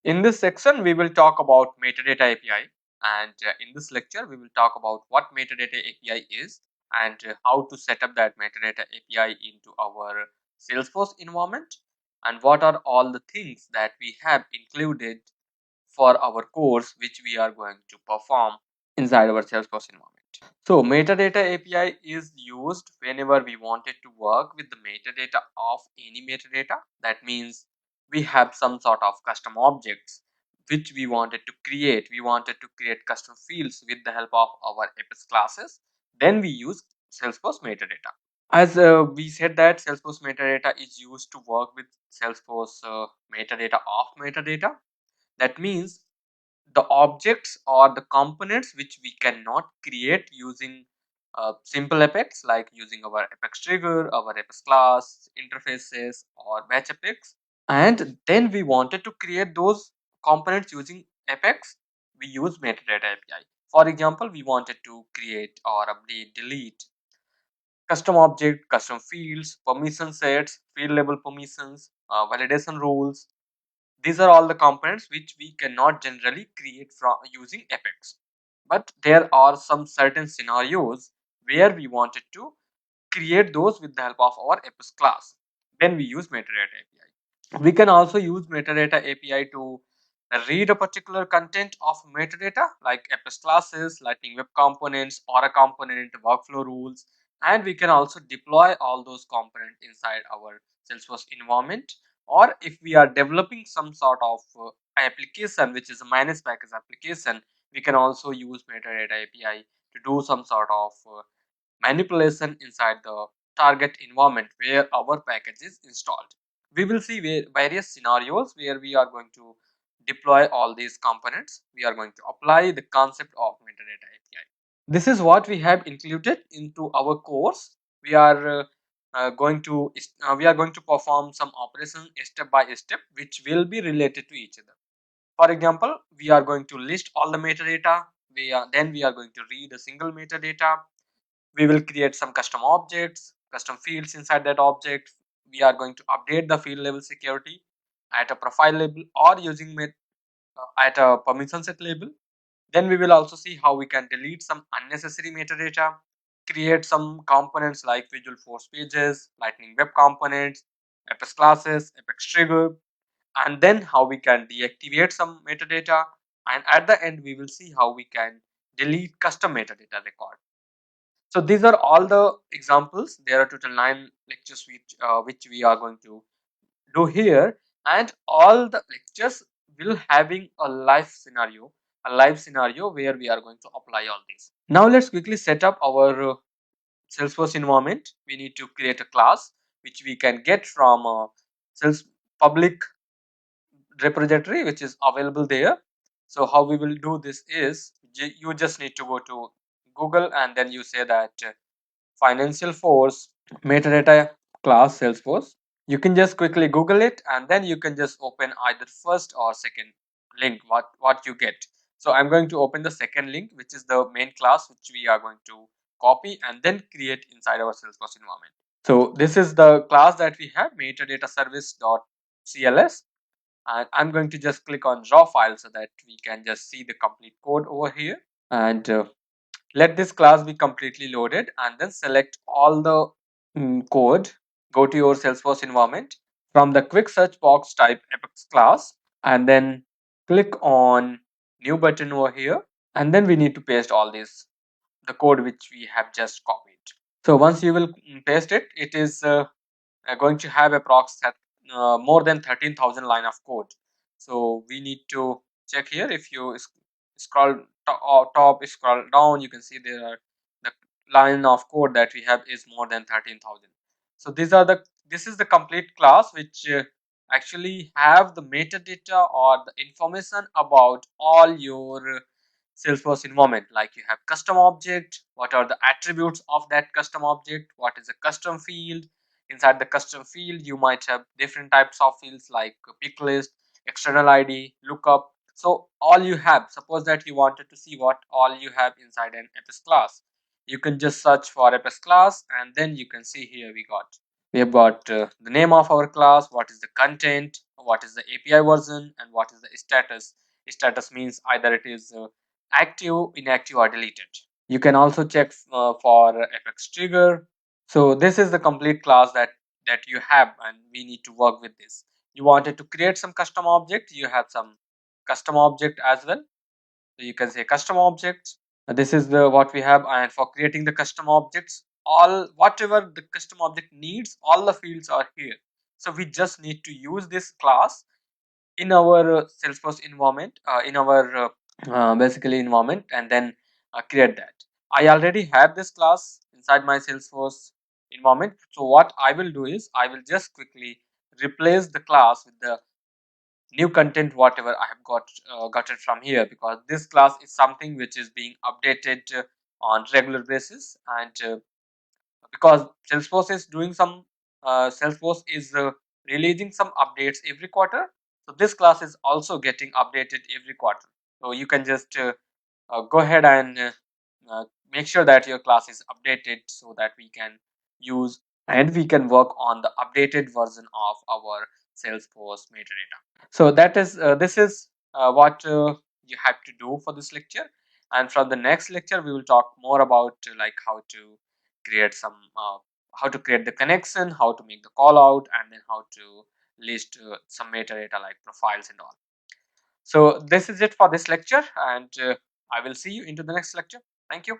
In this section, we will talk about Metadata API, and in this lecture, we will talk about what Metadata API is and how to set up that Metadata API into our Salesforce environment, and what are all the things that we have included for our course which we are going to perform inside our Salesforce environment. So metadata API is used whenever we wanted to work with the metadata of any metadata. That means we have some sort of custom objects which we wanted to create. We wanted to create custom fields with the help of our Apis classes. Then we use Salesforce metadata. As we said that Salesforce metadata is used to work with Salesforce metadata of metadata. That means the objects or the components which we cannot create using simple Apex, like using our Apex trigger, our Apex class, interfaces, or batch Apex. And then we wanted to create those components using Apex, we use metadata API. For example, we wanted to create or update, delete custom object, custom fields, permission sets, field level permissions, validation rules. These are all the components which we cannot generally create from using Apex. But there are some certain scenarios where we wanted to create those with the help of our Apex class. Then we use metadata API. We can also use metadata API to read a particular content of metadata like Apex classes, Lightning Web Components, Aura component, workflow rules, and we can also deploy all those components inside our Salesforce environment. Or if we are developing some sort of application which is a managed package application, we can also use metadata API to do some sort of manipulation inside the target environment where our package is installed. We will see various scenarios where we are going to deploy all these components. We are going to apply the concept of metadata API. This is what we have included into our course. We are going to perform some operations step by step which will be related to each other. For example, we are going to list all the metadata. Then we are going to read a single metadata. We will create some custom objects, custom fields inside that object. We are going to update the field level security at a profile level or using at a permission set level. Then we will also see how we can delete some unnecessary metadata, create some components like Visual Force pages, Lightning Web components, Apex classes, Apex trigger, and then how we can deactivate some metadata. And at the end, we will see how we can delete custom metadata record. So these are all the examples. There are total 9 lectures which we are going to do here, and all the lectures will having a live scenario where we are going to apply all these. Now let's quickly set up our Salesforce environment. We need to create a class which we can get from Sales public repository which is available there. So how we will do this is you just need to go to Google and then you say that financial force metadata class Salesforce. You can just quickly Google it and then you can just open either first or second link what you get. So I'm going to open the second link, which is the main class which we are going to copy and then create inside our Salesforce environment. So this is the class that we have, metadata service.cls, and I'm going to just click on raw file so that we can just see the complete code over here. And let this class be completely loaded and then select all the code. Go to your Salesforce environment. From the quick search box, type Apex class and then click on new button over here. And then we need to paste all this, the code which we have just copied. So once you will paste it, it is going to have approx more than 13,000 line of code. So we need to check here. If you scroll top, scroll down, you can see there are the line of code that we have is more than 13,000. So this is the complete class which actually have the metadata or the information about all your Salesforce environment. Like you have custom object, what are the attributes of that custom object, what is a custom field. Inside the custom field, you might have different types of fields like pick list, external ID, lookup. So all you have, suppose that you wanted to see what all you have inside an Apis class. You can just search for Apis class and then you can see here we got We have got the name of our class, what is the content, what is the API version, and what is the status. Status means either it is active, inactive, or deleted. You can also check for fx trigger. So this is the complete class that you have, and we need to work with this. You wanted to create some custom object, you have some custom object as well. So you can say custom objects. This is the what we have, and for creating the custom objects, all whatever the custom object needs, all the fields are here. So we just need to use this class in our Salesforce environment, in our basically environment, and then create that. I already have this class inside my Salesforce environment. So what I will do is I will just quickly replace the class with the new content whatever I have got it from here, because this class is something which is being updated on regular basis, and because Salesforce is doing some Salesforce is releasing some updates every quarter. So this class is also getting updated every quarter. So you can just go ahead and make sure that your class is updated so that we can use and we can work on the updated version of our Salesforce metadata. So that is this is what you have to do for this lecture, and from the next lecture we will talk more about like how to create some how to create the connection, how to make the call out, and then how to list some metadata like profiles and all. So this is it for this lecture, and I will see you into the next lecture. Thank you.